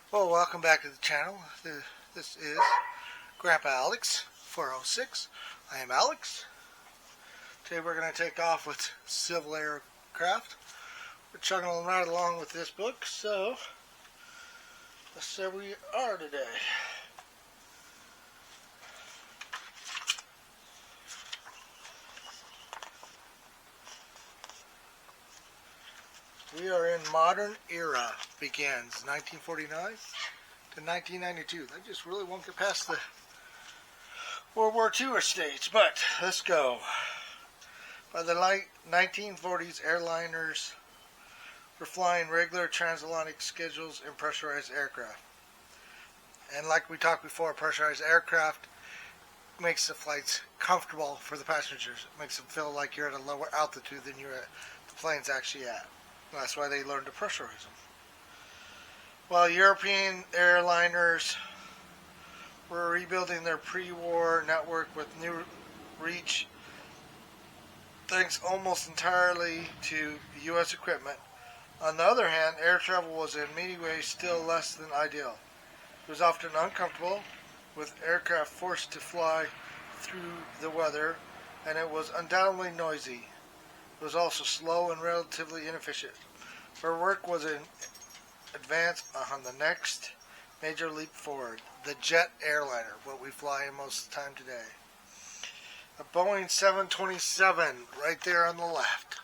Well, welcome back to the channel. This is Grandpa Alex 406. I am Alex. Today we're going to take off with civil aircraft. We're chugging right along with this book, so let's see where we are today. We are in modern era. Begins 1949 to 1992. That just really won't get past the World War II stage, but let's go. By the late 1940s, airliners were flying regular transatlantic schedules in pressurized aircraft. And like we talked before, pressurized aircraft makes the flights comfortable for the passengers. It makes them feel like you're at a lower altitude than the plane's actually at. That's why they learned to pressurize them. While European airliners were rebuilding their pre-war network with new reach, thanks almost entirely to U.S. equipment. On the other hand, air travel was in many ways still less than ideal. It was often uncomfortable, with aircraft forced to fly through the weather, and it was undoubtedly noisy. It was also slow and relatively inefficient. Our work was in advance on the next major leap forward, the jet airliner, what we fly in most of the time today. A Boeing 727 right there on the left.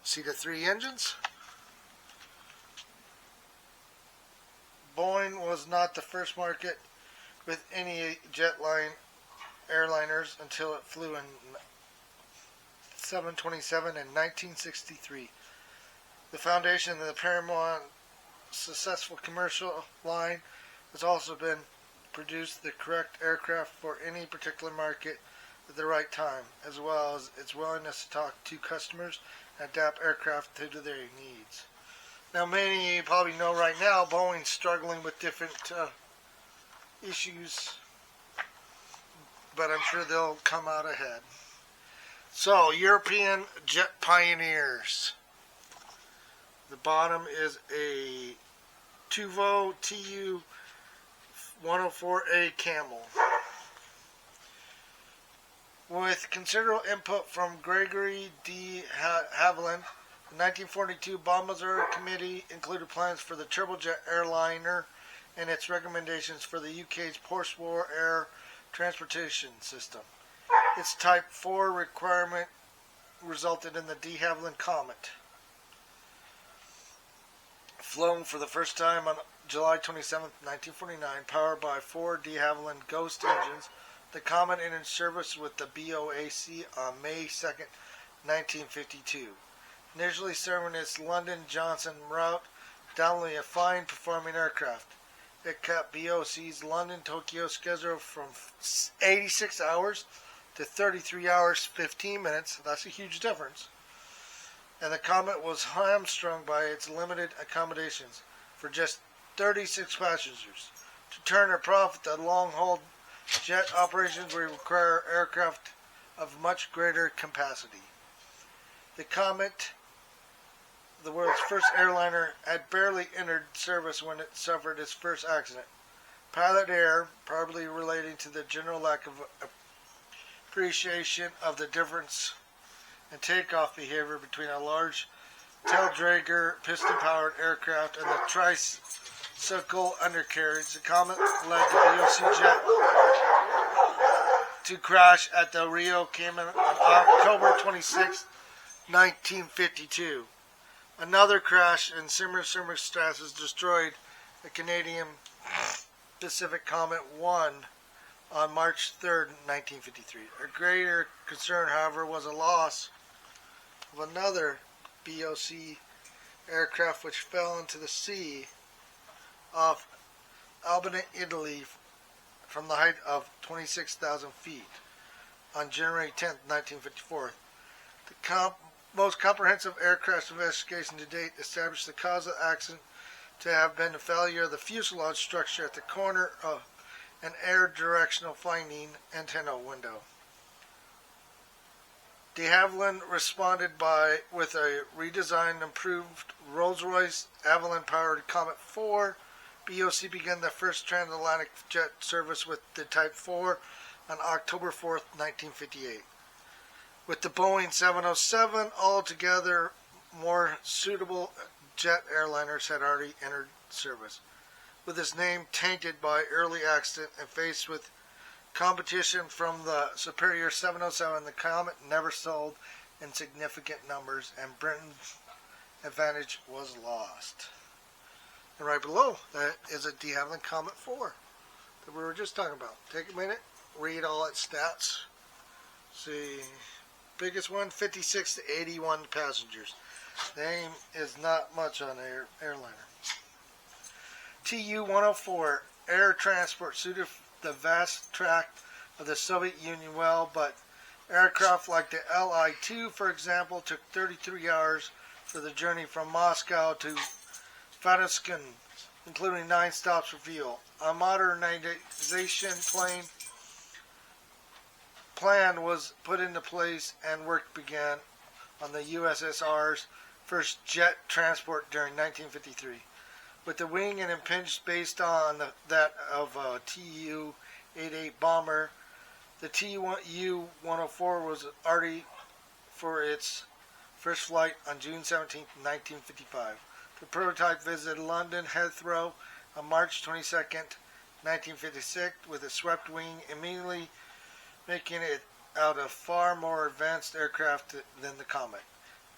See the three engines? Boeing was not the first market with any jetline airliners until it flew in 727 in 1963. The foundation of the paramount successful commercial line has also been produce the correct aircraft for any particular market at the right time, as well as its willingness to talk to customers and adapt aircraft to their needs. Now, many of you probably know right now Boeing's struggling with different issues, but I'm sure they'll come out ahead. So, European jet pioneers. The bottom is a Tuvo Tu-104A Camel. With considerable input from Gregory de Havilland, the 1942 Bombardier Committee included plans for the turbojet airliner and its recommendations for the UK's post-war air transportation system. Its Type 4 requirement resulted in the de Havilland Comet. Flown for the first time on July 27, 1949, powered by four de Havilland Ghost engines, the Comet entered service with the BOAC on May 2, 1952. Initially serving its London Johnson route, doubly a fine performing aircraft. It cut BOC's London-Tokyo schedule from 86 hours to 33 hours 15 minutes. That's a huge difference. And the Comet was hamstrung by its limited accommodations for just 36 passengers. To turn a profit, the long-haul jet operations will require aircraft of much greater capacity. The Comet, the world's first airliner, had barely entered service when it suffered its first accident. Pilot error, probably relating to the general lack of appreciation of the difference and takeoff behavior between a large tail-dragger piston-powered aircraft and the tricycle undercarriage. The Comet led the BOC jet to crash at the Rio Cayman on October 26, 1952. Another crash in similar circumstances destroyed the Canadian Pacific Comet 1 on March 3, 1953. A greater concern, however, was a loss of another BOC aircraft which fell into the sea off Albania, Italy, from the height of 26,000 feet on January 10, 1954. The most comprehensive aircraft investigation to date established the cause of the accident to have been the failure of the fuselage structure at the corner of an air directional finding antenna window. De Havilland responded with a redesigned, improved Rolls-Royce Avalon-powered Comet 4 BOC began the first transatlantic jet service with the Type 4 on October 4th, 1958. With the Boeing 707, altogether more suitable jet airliners had already entered service. With his name tainted by early accident and faced with competition from the superior 707, the Comet never sold in significant numbers, and Britain's advantage was lost. And right below that is a de Havilland Comet 4 that we were just talking about. Take a minute, read all its stats. See, biggest one, 56 to 81 passengers. Name is not much on the airliner. Tu-104 air transport suited the vast tract of the Soviet Union well, but aircraft like the Li-2, for example, took 33 hours for the journey from Moscow to Vladivostok, including 9 stops for fuel. A modernization plan was put into place and work began on the USSR's first jet transport during 1953. With the wing and impinge based on that of a Tu-88 bomber, the Tu-104 was ready for its first flight on June 17, 1955. The prototype visited London Heathrow on March 22, 1956, with a swept wing, immediately making it out a far more advanced aircraft than the Comet.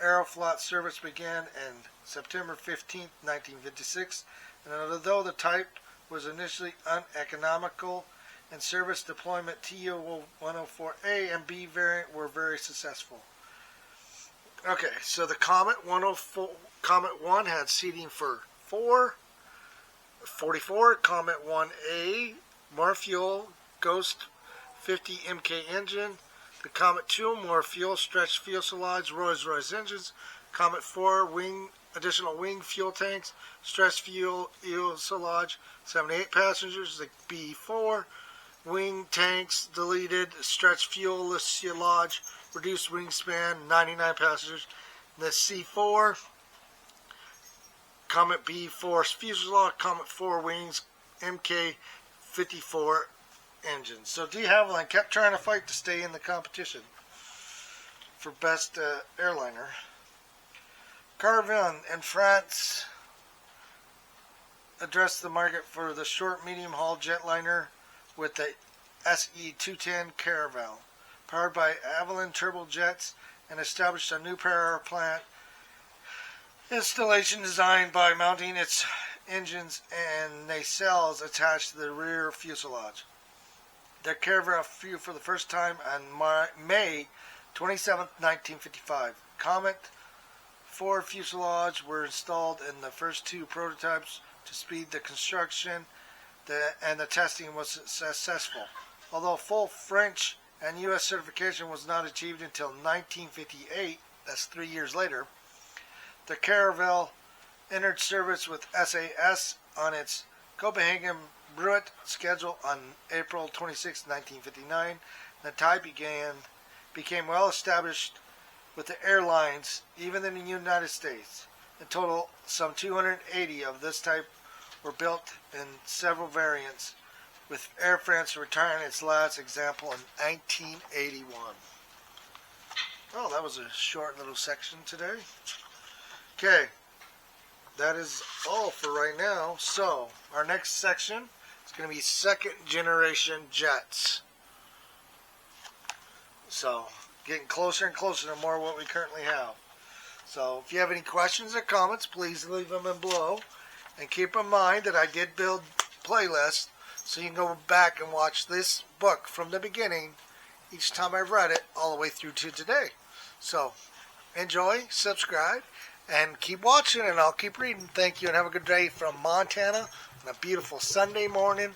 Aeroflot service began on September 15, 1956, and although the type was initially uneconomical in service deployment, Tu-104A and B variant were very successful. Okay, so the Comet 1 had seating for 44, Comet 1A, more fuel, Ghost 50 MK engine, the Comet 2, more fuel, stretched fuselage, Rolls-Royce engines, Comet 4, additional wing fuel tanks, stretched fuselage, 78 passengers, the B4, wing tanks deleted, stretched fuselage, reduced wingspan, 99 passengers, the C4, Comet B4 fuselage, Comet 4 wings, MK-54 engines. So de Havilland kept trying to fight to stay in the competition for best airliner. Caravelle in France addressed the market for the short medium-haul jetliner with the SE-210 Caravelle, powered by Aviation turbojets, and established a new power plant installation designed by mounting its engines and nacelles attached to the rear fuselage. The Caravelle flew for the first time on May 27, 1955. Comet 4 fuselage were installed in the first 2 prototypes to speed the construction, and the testing was successful. Although full French and U.S. certification was not achieved until 1958, that's 3 years later, the Caravelle entered service with SAS on its Copenhagen Bruet schedule on April 26, 1959. The type became well established with the airlines, even in the United States. In total, some 280 of this type were built in several variants, with Air France retiring its last example in 1981. Oh, that was a short little section today. Okay, that is all for right now. So, our next section is going to be second generation jets. So, getting closer and closer to more of what we currently have. So, if you have any questions or comments, please leave them in below. And keep in mind that I did build playlists, so you can go back and watch this book from the beginning each time I've read it all the way through to today. So, enjoy, subscribe, and keep watching, and I'll keep reading. Thank you, and have a good day from Montana on a beautiful Sunday morning